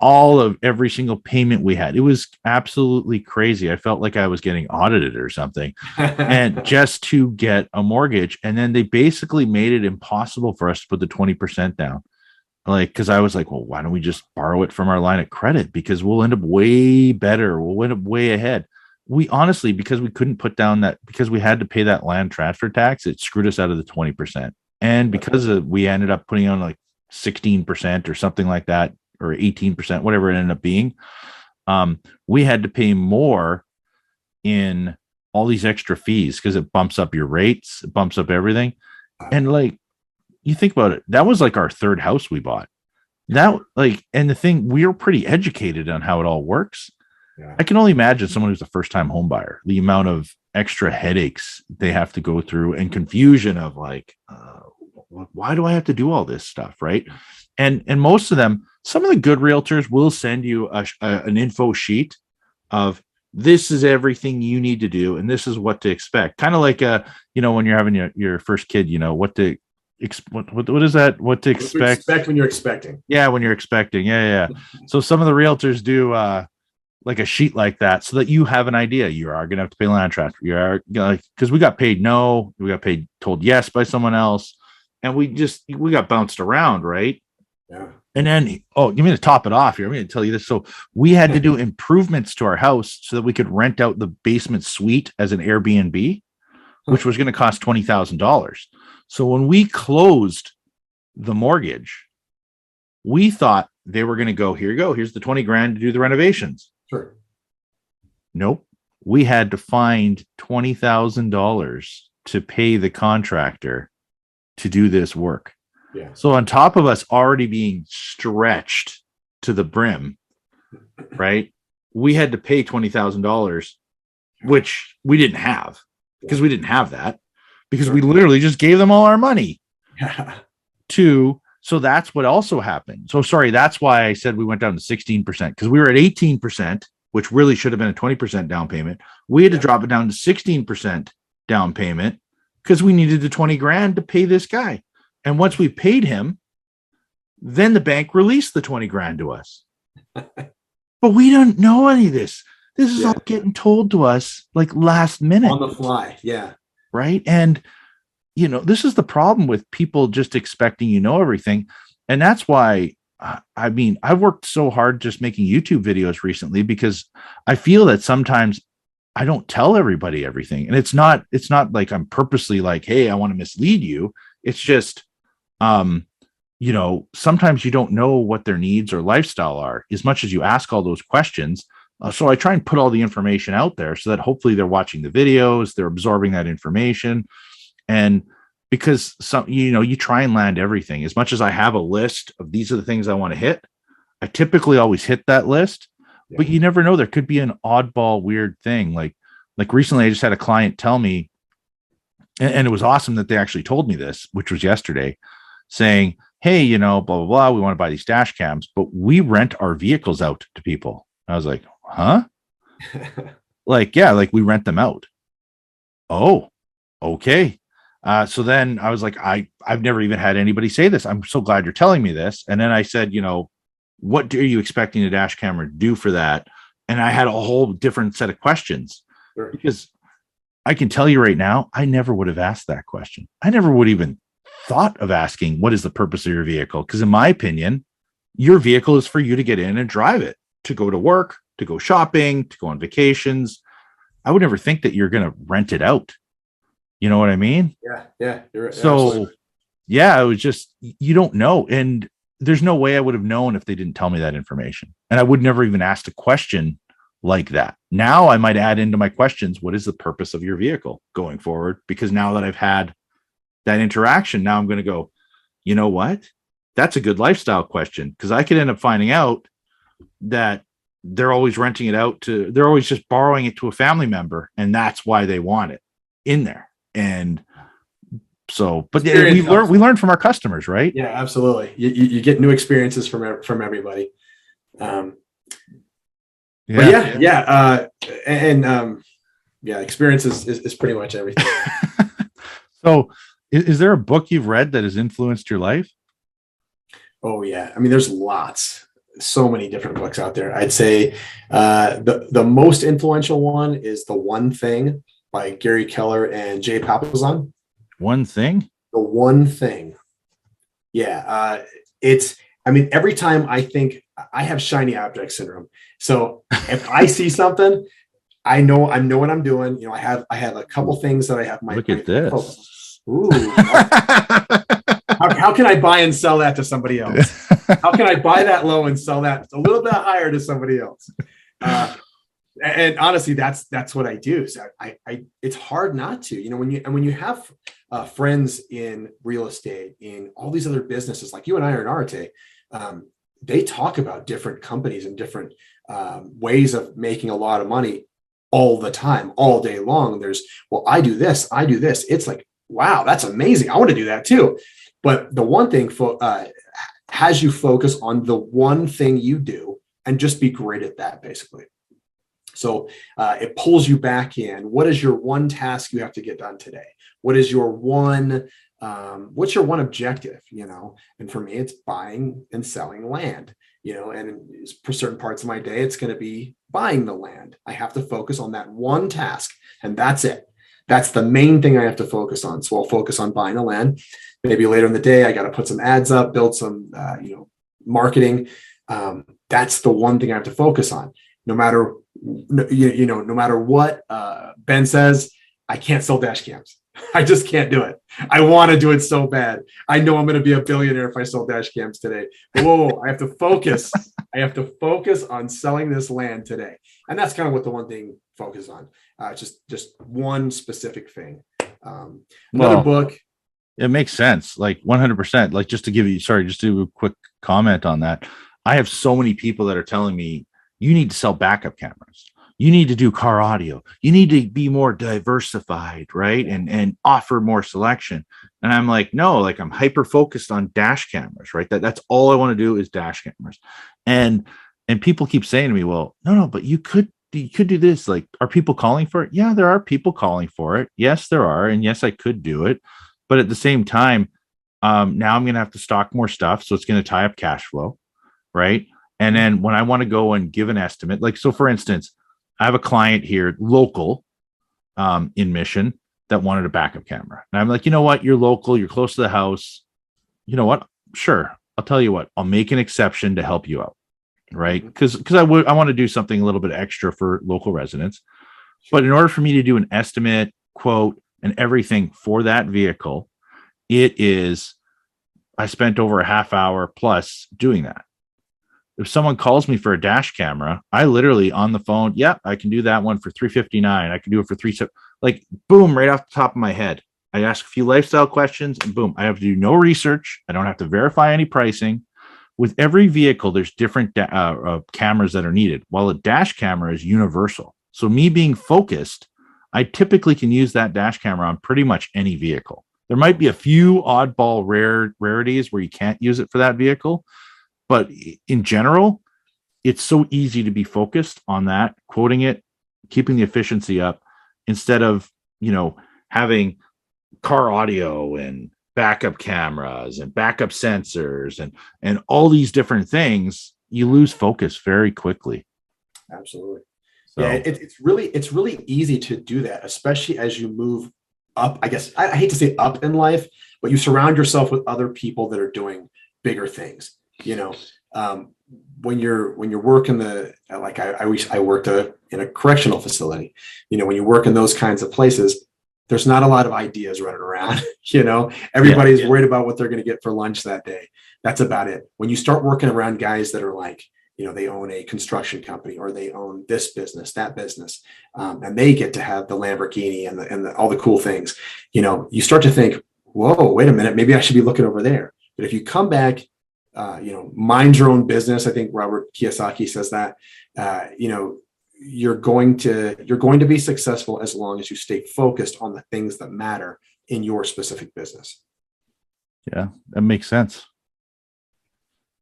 all of every single payment we had. It was absolutely crazy. I felt like I was getting audited or something, and just to get a mortgage. And then they basically made it impossible for us to put the 20% down. Like, cause I was like, well, why don't we just borrow it from our line of credit? Because we'll end up way better. We'll end up way ahead. We honestly, because we couldn't put down because we had to pay that land transfer tax, it screwed us out of the 20%. And because we ended up putting on like 16% or something like that, or 18%, whatever it ended up being, we had to pay more in all these extra fees because it bumps up your rates, it bumps up everything. And like, you think about it, that was like our third house we bought. And the thing, we were pretty educated on how it all works. Yeah. I can only imagine someone who's a first time home buyer, the amount of extra headaches they have to go through and confusion of like, why do I have to do all this stuff? Right. And most of them, some of the good realtors will send you an info sheet of this is everything you need to do, and this is what to expect. Kind of like when you're having your first kid, what to what is that? What to expect when you're expecting? Yeah, when you're expecting. Yeah. So some of the realtors do like a sheet like that, so that you have an idea. You are going to have to pay land transfer. You are because we got paid no, we got paid told yes by someone else, and we got bounced around, right? Yeah. And then, you mean to top it off here? I'm going to tell you this. So we had to do improvements to our house so that we could rent out the basement suite as an Airbnb, which was going to cost $20,000. So when we closed the mortgage, we thought they were going to go, here you go. Here's the 20 grand to do the renovations. Sure. Nope. We had to find $20,000 to pay the contractor to do this work. Yeah. So on top of us already being stretched to the brim, right? We had to pay $20,000, which we didn't have because we didn't have that because we literally just gave them all our money so that's what also happened. So sorry, that's why I said we went down to 16% because we were at 18%, which really should have been a 20% down payment. We had to drop it down to 16% down payment because we needed the 20 grand to pay this guy. And once we paid him, then the bank released the 20 grand to us. But we don't know any of this. This is all getting told to us like last minute. On the fly. Yeah. Right. And this is the problem with people just expecting everything. And that's why, I've worked so hard just making YouTube videos recently, because I feel that sometimes I don't tell everybody everything. And it's not like I'm purposely like, hey, I want to mislead you. It's just, sometimes you don't know what their needs or lifestyle are as much as you ask all those questions. So I try and put all the information out there so that hopefully they're watching the videos, they're absorbing that information. And because you try and land everything. As much as I have a list of these are the things I want to hit, I typically always hit that list, but you never know. There could be an oddball, weird thing. Like recently I just had a client tell me, and it was awesome that they actually told me this, which was yesterday, saying, hey, blah, blah, blah, we want to buy these dash cams, but we rent our vehicles out to people. I was like, huh? Like we rent them out. Oh, okay. So then I was like, I've never even had anybody say this. I'm so glad you're telling me this. And then I said, what are you expecting a dash camera to do for that? And I had a whole different set of questions. Sure. Because I can tell you right now, I never would have asked that question. I never would even thought of asking, what is the purpose of your vehicle? Because in my opinion, your vehicle is for you to get in and drive it, to go to work, to go shopping, to go on vacations. I would never think that you're going to rent it out. You know what I mean? Yeah. You're right. So, absolutely. Yeah, it was just, you don't know. And there's no way I would have known if they didn't tell me that information. And I would never even ask a question like that. Now I might add into my questions, what is the purpose of your vehicle going forward? Because now that I've had that interaction, now I'm going to go, you know what? That's a good lifestyle question, because I could end up finding out that they're always renting it out they're always just borrowing it to a family member. And that's why they want it in there. And so, but we learn from our customers, right? Yeah, absolutely. You get new experiences from everybody. Experience is pretty much everything. So is there a book you've read that has influenced your life? Oh yeah. I mean, there's so many different books out there. I'd say the most influential one is The One Thing by Gary Keller and Jay Papasan. One Thing? The One Thing. Yeah. Every time I think, I have shiny object syndrome. So if I see something, I know what I'm doing. I have a couple things that I have my look at this. Focus. Ooh. How can I buy and sell that to somebody else? How can I buy that low and sell that a little bit higher to somebody else? And honestly, that's what I do. So it's hard not to, when you have friends in real estate, in all these other businesses, like you and I are in Arte, they talk about different companies and different ways of making a lot of money all the time, all day long. There's, well, I do this. It's like, wow, that's amazing. I want to do that too. But the One Thing has you focus on the one thing you do and just be great at that, basically. So it pulls you back in. What is your one task you have to get done today? What is your what's your one objective? And for me, it's buying and selling land, and for certain parts of my day, it's going to be buying the land. I have to focus on that one task, and that's it. That's the main thing I have to focus on. So I'll focus on buying the land. Maybe later in the day, I got to put some ads up, build some, marketing. That's the one thing I have to focus on. No matter what Ben says, I can't sell dash cams. I just can't do it. I want to do it so bad. I know I'm going to be a billionaire if I sell dash cams today. Whoa, I have to focus. I have to focus on selling this land today. And that's kind of what the One Thing focuses on. Just one specific thing. Another book. It makes sense. Like 100%. Like just to do a quick comment on that. I have so many people that are telling me, you need to sell backup cameras. You need to do car audio. You need to be more diversified, right? And offer more selection. And I'm like, no, like I'm hyper focused on dash cameras, right? That's all I want to do is dash cameras. And people keep saying to me, well, no, but you could do this. Like, are people calling for it? Yeah, there are people calling for it. Yes, there are. And yes, I could do it. But at the same time, now I'm going to have to stock more stuff. So it's going to tie up cash flow, right? And then when I want to go and give an estimate, like, so for instance, I have a client here local in Mission that wanted a backup camera. And I'm like, you know what? You're local. You're close to the house. You know what? Sure. I'll tell you what, I'll make an exception to help you out. Right. Because I want to do something a little bit extra for local residents. But in order for me to do an estimate, quote, and everything for that vehicle, I spent over a half hour plus doing that. If someone calls me for a dash camera, I literally on the phone, I can do that one for $359. I can do it for $370. Like, boom, right off the top of my head. I ask a few lifestyle questions and boom, I have to do no research. I don't have to verify any pricing. With every vehicle, there's different cameras that are needed, while a dash camera is universal. So me being focused, I typically can use that dash camera on pretty much any vehicle. There might be a few oddball rarities where you can't use it for that vehicle, but in general, it's so easy to be focused on that, quoting it, keeping the efficiency up, instead of, having car audio and backup cameras and backup sensors and all these different things. You lose focus very quickly. Absolutely. So, yeah, it's really easy to do that, especially as you move up. I guess I hate to say up in life, but you surround yourself with other people that are doing bigger things. When you're working I worked in a correctional facility. When you work in those kinds of places, there's not a lot of ideas running around. Everybody's worried about what they're going to get for lunch that day. That's about it. When you start working around guys that are like, they own a construction company or they own this business, that business, and they get to have the Lamborghini and all the cool things, you start to think, whoa, wait a minute, maybe I should be looking over there. But if you come back, mind your own business, I think Robert Kiyosaki says that, you're going to be successful as long as you stay focused on the things that matter in your specific business. Yeah, that makes sense.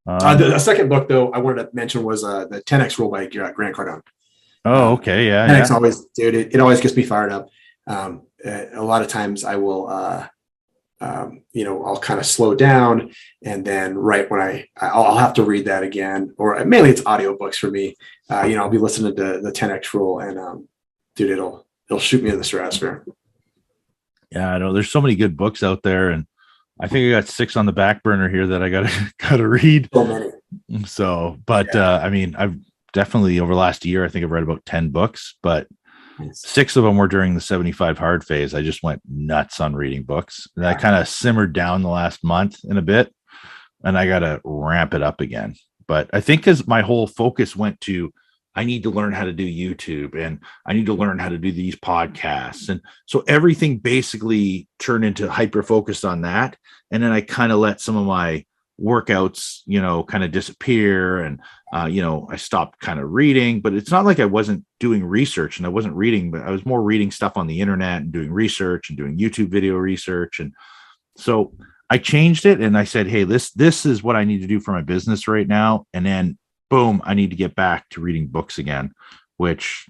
The second book, though, I wanted to mention was the 10X Rule by Grant Cardone. Oh, okay. Yeah. 10X always, dude, it always gets me fired up. A lot of times I will, I'll kind of slow down, and then right when I'll have to read that again, or mainly it's audiobooks for me. I'll be listening to the 10X Rule, and dude, it'll shoot me in the stratosphere. Yeah, I know there's so many good books out there, and I think I got 6 on the back burner here that I gotta read. So many. So, but I've definitely over the last year, I think I've read about 10 books, but 6 of them were during the 75 hard phase. I just went nuts on reading books, and I kind of simmered down the last month in a bit, and I got to ramp it up again. But I think because my whole focus went to, I need to learn how to do YouTube, and I need to learn how to do these podcasts. And so everything basically turned into hyper focused on that. And then I kind of let some of my workouts, kind of disappear. And, I stopped kind of reading, but it's not like I wasn't doing research and I wasn't reading, but I was more reading stuff on the internet and doing research and doing YouTube video research. And so I changed it, and I said, hey, this is what I need to do for my business right now. And then boom, I need to get back to reading books again, which,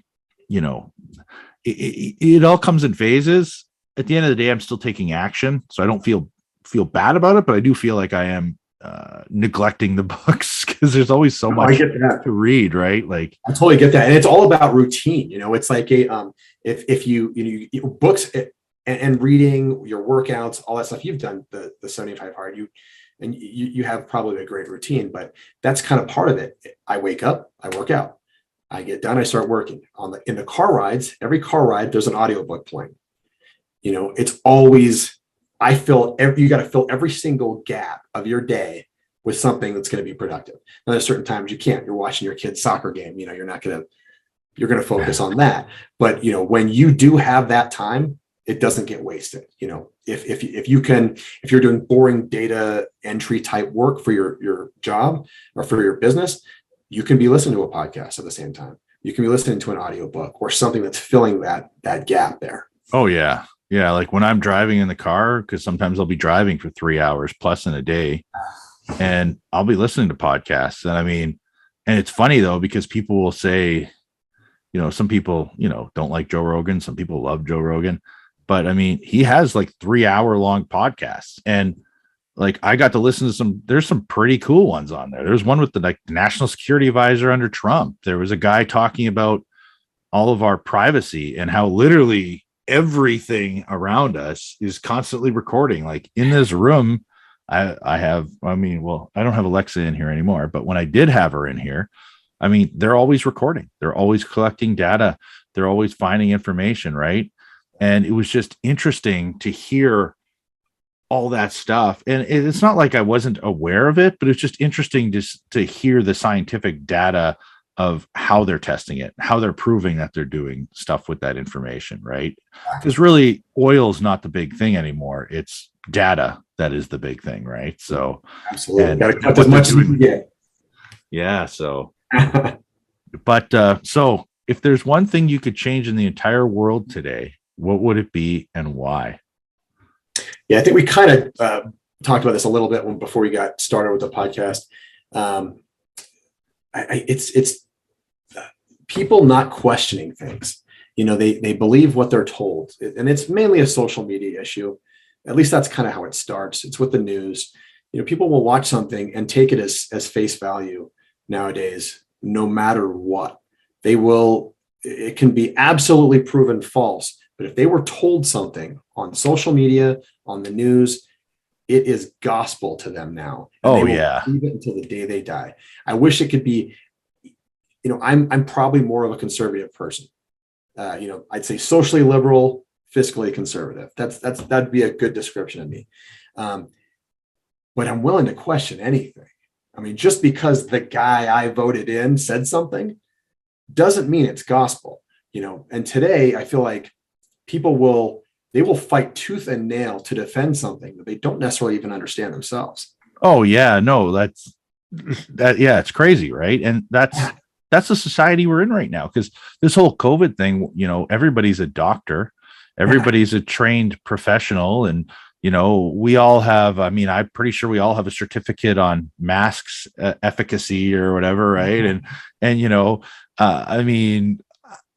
it all comes in phases. At the end of the day, I'm still taking action. So I don't feel bad about it, but I do feel like I am neglecting the books because there's always so much to read, right? Like, I totally get that. And it's all about routine. It's like if you books and reading, your workouts, all that stuff, you've done the 75 hard, you have probably a great routine, but that's kind of part of it. I wake up, I work out, I get done, I start working in the car rides. Every car ride, there's an audiobook playing. It's always, you got to fill every single gap of your day with something that's going to be productive. Now, there's certain times you can't. You're watching your kid's soccer game. You're going to focus on that. But when you do have that time, it doesn't get wasted. If you're doing boring data entry type work for your job or for your business, you can be listening to a podcast at the same time. You can be listening to an audiobook or something that's filling that gap there. Oh yeah. Yeah. Like when I'm driving in the car, because sometimes I'll be driving for 3 hours plus in a day, and I'll be listening to podcasts. And and it's funny though, because people will say, some people, don't like Joe Rogan. Some people love Joe Rogan. But he has like 3-hour long podcasts, and like I got to listen to there's some pretty cool ones on there. There's one with the national security advisor under Trump. There was a guy talking about all of our privacy and how literally everything around us is constantly recording. Like in this room, I don't have Alexa in here anymore, but when I did have her in here, I mean, they're always recording. They're always collecting data. They're always finding information, right? And it was just interesting to hear all that stuff. And it's not like I wasn't aware of it, but it's just interesting to hear the scientific data of how they're testing it, how they're proving that they're doing stuff with that information, right? Because really, oil's not the big thing anymore. It's data that is the big thing, right? So absolutely, got to cut as much as you can get. Yeah. So, but so if there's one thing you could change in the entire world today, what would it be and why? Yeah, I think we kind of talked about this a little bit before we got started with the podcast. It's people not questioning things. You know, they believe what they're told, and it's mainly a social media issue. At least that's kind of how it starts. It's with the news. You know, people will watch something and take it as face value nowadays, no matter what. It can be absolutely proven false, but if they were told something on social media, on the news, it is gospel to them now. And they will believe it until the day they die. I wish it could be, you know, I'm probably more of a conservative person. You know, I'd say socially liberal, fiscally conservative. That'd be a good description of me. But I'm willing to question anything. I mean, just because the guy I voted in said something doesn't mean it's gospel, you know. And today I feel like people will fight tooth and nail to defend something that they don't necessarily even understand themselves. Oh yeah, no, yeah, it's crazy, right? And that's the society we're in right now, because this whole COVID thing, you know, everybody's a doctor, everybody's a trained professional, and you know, we all have, I mean, I'm pretty sure we all have a certificate on masks efficacy or whatever, right? And you know, I mean,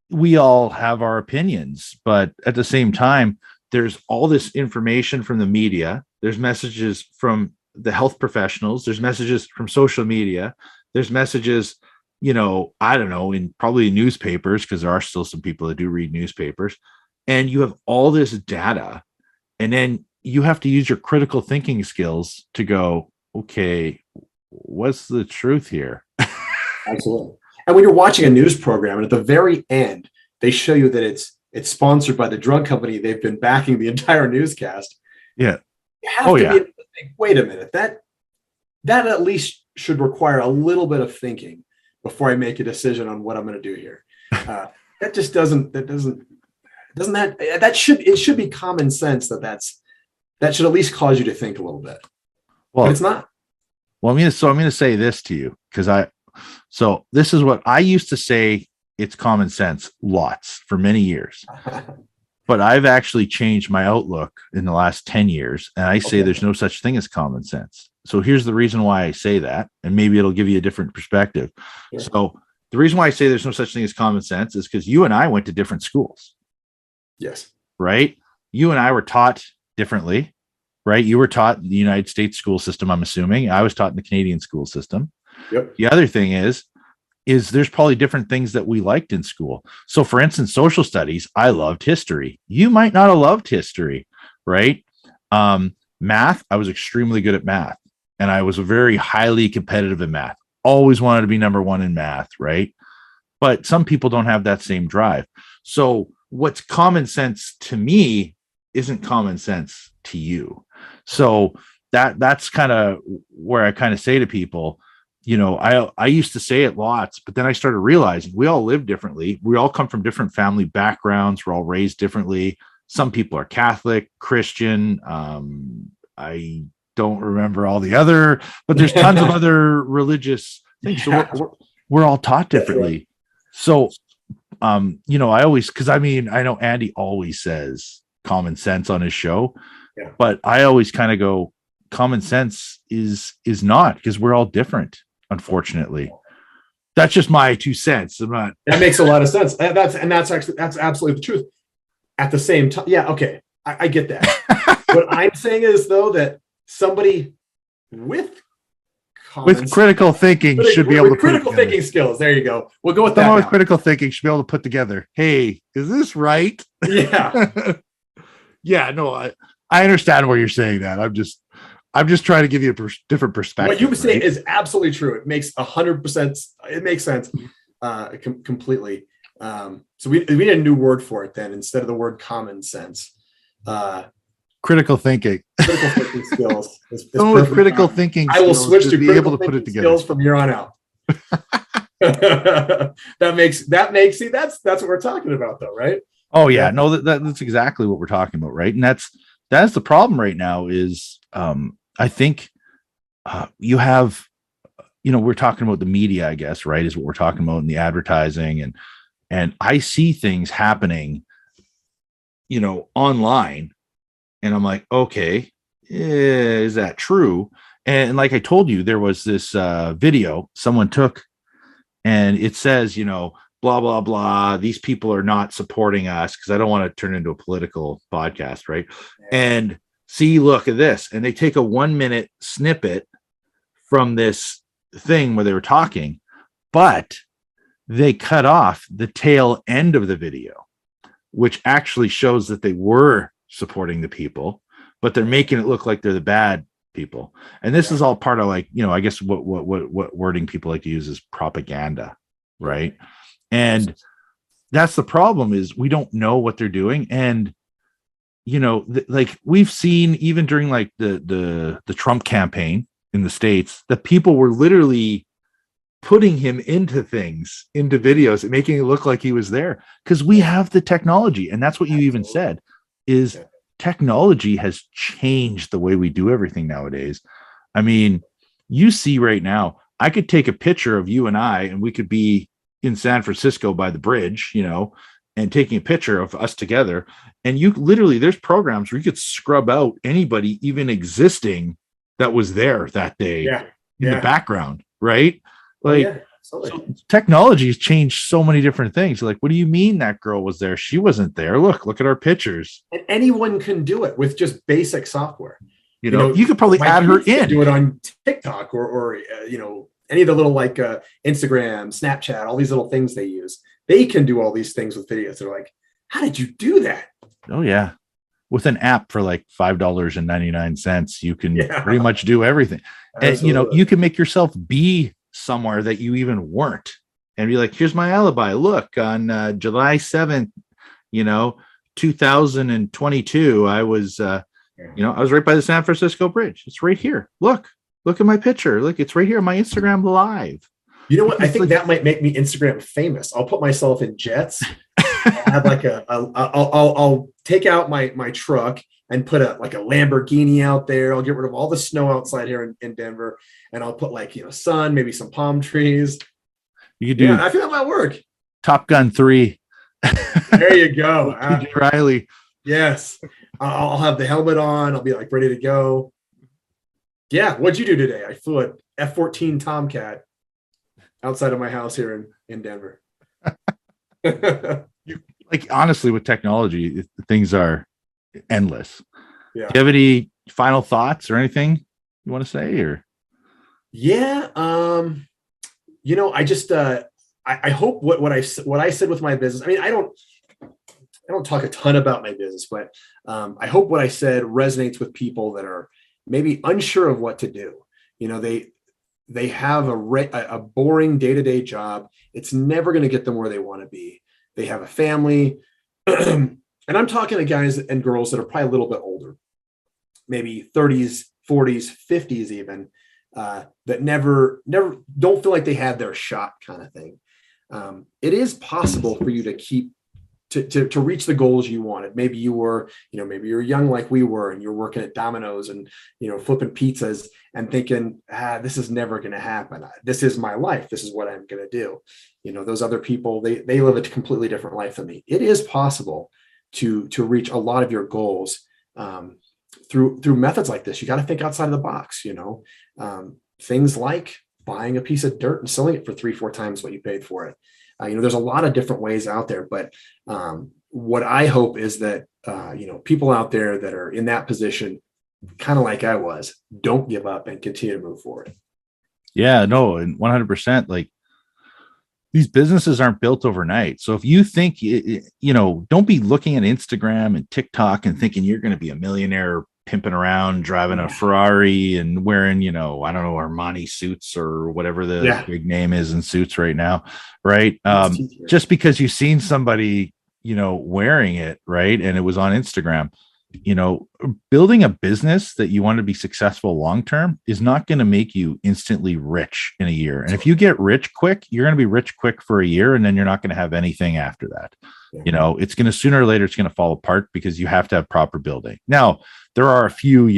we all have our opinions, but at the same time, there's all this information from the media. There's messages from the health professionals. There's messages from social media. There's messages, you know, I don't know, in probably newspapers, because there are still some people that do read newspapers. And you have all this data, and then you have to use your critical thinking skills to go, okay, what's the truth here? Absolutely. And when you're watching a news program, and at the very end, they show you that it's sponsored by the drug company they've been backing the entire newscast. Yeah. You have to be able to think, wait a minute, that at least should require a little bit of thinking before I make a decision on what I'm going to do here. That should be common sense that should at least cause you to think a little bit. Well, but it's not. Well, I'm going to say this to you, because so this is what I used to say. It's common sense lots for many years, but I've actually changed my outlook in the last 10 years. And I say there's no such thing as common sense. So here's the reason why I say that, and maybe it'll give you a different perspective. Sure. So the reason why I say there's no such thing as common sense is because you and I went to different schools. Yes. Right. You and I were taught differently, right? You were taught in the United States school system, I'm assuming. I was taught in the Canadian school system. Yep. The other thing is there's probably different things that we liked in school. So for instance, social studies, I loved history. You might not have loved history, right? Math, I was extremely good at math, and I was very highly competitive in math. Always wanted to be number one in math, right? But some people don't have that same drive. So what's common sense to me isn't common sense to you. So that's kind of where I kind of say to people, you know, I used to say it lots, but then I started realizing we all live differently. We all come from different family backgrounds. We're all raised differently. Some people are Catholic, Christian. I don't remember all the other, but there's tons of other religious things. So we're all taught differently. So, you know, I know Andy always says common sense on his show, but I always kind of go, common sense is not, because we're all different. Unfortunately, that's just my 2 cents. That makes a lot of sense. That's absolutely the truth. At the same time, yeah, okay, I get that. What I'm saying is, though, that somebody with with critical thinking should be able to put critical thinking skills. There you go. We'll go with someone that. With critical thinking should be able to put together, hey, is this right? Yeah. Yeah, no, I understand where you're saying that. I'm just trying to give you a different perspective. What you say is absolutely true. It makes 100%. It makes sense completely. So we need a new word for it then, instead of the word common sense. Critical thinking. Critical thinking skills. Critical thinking. I will switch to be able to put it together skills from here on out. that makes see that's what we're talking about though, right? Oh yeah, no, that's exactly what we're talking about, right? And that's the problem right now is I think you have, we're talking about the media, I guess, right? Is what we're talking about in the advertising, and I see things happening, online, and I'm like, okay, is that true? And like I told you, there was this video someone took, and it says, blah, blah, blah. These people are not supporting us, because I don't want to turn into a political podcast, right? Yeah. And see, look at this. And they take a 1-minute snippet from this thing where they were talking, but they cut off the tail end of the video, which actually shows that they were supporting the people, but they're making it look like they're the bad people. And this is all part of, like, I guess what wording people like to use is propaganda, right? And that's the problem, is we don't know what they're doing. And like we've seen even during like the Trump campaign in the States, that people were literally putting him into videos and making it look like he was there, because we have the technology. And that's what you even said, is technology has changed the way we do everything nowadays. I mean, you see right now, I could take a picture of you and I, and we could be in San Francisco by the bridge, and taking a picture of us together. And you literally, there's programs where you could scrub out anybody even existing that was there that day in the background, right? Like, so technology has changed so many different things. Like, what do you mean that girl was there? She wasn't there. Look at our pictures. And anyone can do it with just basic software. You could probably add her in. Do it on TikTok or any of the little like Instagram, Snapchat, all these little things they use. They can do all these things with videos. They're like, how did you do that? Oh yeah. With an app for like $5.99, you can pretty much do everything. Absolutely. And you can make yourself be somewhere that you even weren't, and be like, here's my alibi. Look, on July 7th, 2022, I was I was right by the San Francisco Bridge. It's right here. Look at my picture. Look, it's right here on my Instagram live. You know what? I think that might make me Instagram famous. I'll put myself in jets. I'll have like I'll take out my truck and put a Lamborghini out there. I'll get rid of all the snow outside here in Denver, and I'll put sun, maybe some palm trees. You could do. I feel that might work. Top Gun 3. There you go. PJ Reilly. Yes. I'll have the helmet on. I'll be like ready to go. Yeah. What'd you do today? I flew a F-14 Tomcat outside of my house here in Denver. Honestly, with technology, things are endless. Yeah. Do you have any final thoughts or anything you want to say? Or I just I hope what I said with my business. I mean, I don't talk a ton about my business, but I hope what I said resonates with people that are maybe unsure of what to do. They have a boring day-to-day job. It's never going to get them where they want to be. They have a family. And I'm talking to guys and girls that are probably a little bit older, maybe 30s, 40s, 50s even, that never don't feel like they had their shot, kind of thing. It is possible for you to keep to reach the goals you wanted. Maybe you were, maybe you're young like we were, and you're working at Domino's and, flipping pizzas and thinking, this is never going to happen. This is my life. This is what I'm going to do. Those other people, they live a completely different life than me. It is possible to reach a lot of your goals through methods like this. You got to think outside of the box, things like buying a piece of dirt and selling it for 3-4 times what you paid for it. There's a lot of different ways out there, but what I hope is that, people out there that are in that position, kind of like I was, don't give up and continue to move forward. Yeah, no, and 100%. Like these businesses aren't built overnight. So if you think, don't be looking at Instagram and TikTok and thinking you're going to be a millionaire pimping around, driving a Ferrari and wearing, I don't know, Armani suits or whatever the big name is in suits right now. Right. Just because you've seen somebody, wearing it, right. And it was on Instagram. Building a business that you want to be successful long-term is not going to make you instantly rich in a year. And if you get rich quick, you're going to be rich quick for a year, and then you're not going to have anything after that. Yeah. It's going to sooner or later, it's going to fall apart because you have to have proper building. Now, there are a few,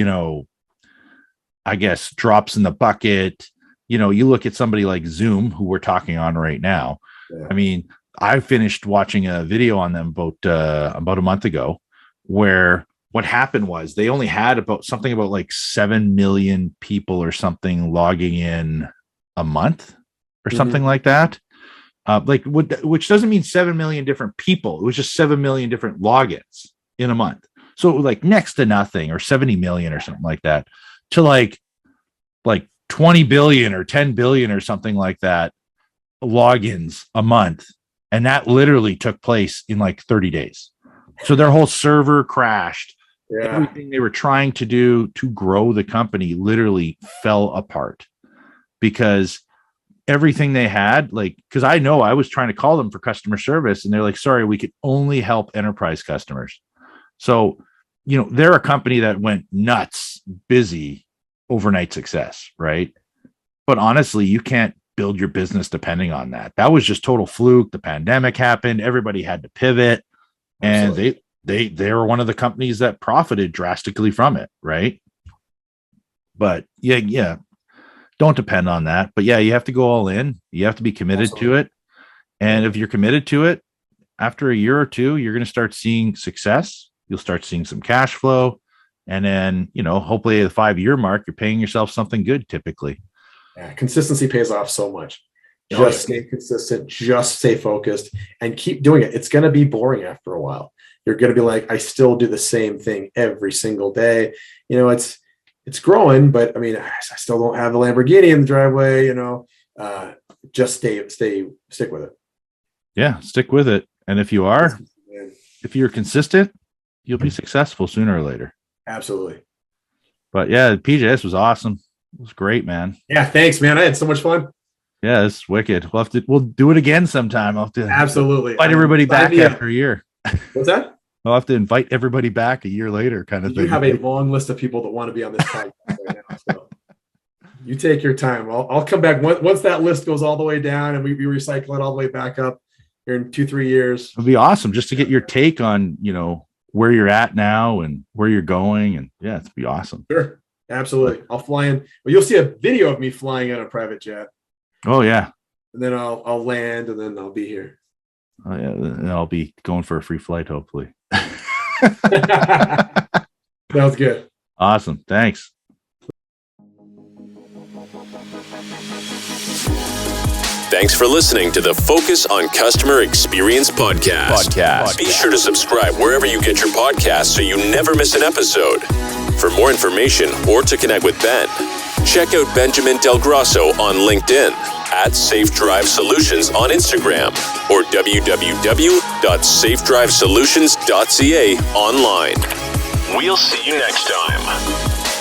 I guess, drops in the bucket. You look at somebody like Zoom, who we're talking on right now. Yeah. I mean, I finished watching a video on them about a month ago where what happened was they only had about 7 million people or something logging in a month or something like that. Which doesn't mean 7 million different people. It was just 7 million different logins in a month. So like next to nothing, or 70 million or something like that, to like 20 billion or 10 billion or something like that logins a month. And that literally took place in like 30 days. So their whole server crashed. Yeah. Everything they were trying to do to grow the company literally fell apart because everything they had, because I know I was trying to call them for customer service and they're like, sorry, we could only help enterprise customers. So, they're a company that went nuts, busy, overnight success, right? But honestly, you can't build your business depending on that. That was just total fluke. The pandemic happened. Everybody had to pivot. Absolutely. And they were one of the companies that profited drastically from it, right? But yeah, don't depend on that. But yeah, you have to go all in. You have to be committed to it. And if you're committed to it, after a year or two, you're going to start seeing success. You'll start seeing some cash flow. And then, hopefully at the 5-year mark, you're paying yourself something good typically. Yeah, consistency pays off so much. Just stay consistent, just stay focused, and keep doing it. It's going to be boring after a while. You're going to be like, I still do the same thing every single day. It's growing, but I mean, I still don't have a Lamborghini in the driveway. Just stick with it. Yeah, stick with it. And if you're consistent, you'll be successful sooner or later. Absolutely. But yeah, PJ, this was awesome. It was great, man. Yeah, thanks, man. I had so much fun. Yeah, it's wicked. We'll do it again sometime. I'll have to absolutely invite everybody back after a year. What's that? I'll have to invite everybody back a year later, kind of thing. You have a long list of people that want to be on this podcast right now. So you take your time. I'll come back once that list goes all the way down and we recycle it all the way back up here in 2-3 years. It'll be awesome just to get your take on, where you're at now and where you're going. And yeah, it'd be awesome. Sure. Absolutely. I'll fly in. Well, you'll see a video of me flying in a private jet. Oh yeah. And then I'll land and then I'll be here. Oh yeah. And I'll be going for a free flight, hopefully. Sounds good. Awesome. Thanks. Thanks for listening to the Focus on Customer Experience podcast. Be sure to subscribe wherever you get your podcasts so you never miss an episode. For more information or to connect with Ben, check out Benjamin Del Grosso on LinkedIn, at Safe Drive Solutions on Instagram, or www.safedrivesolutions.ca online. We'll see you next time.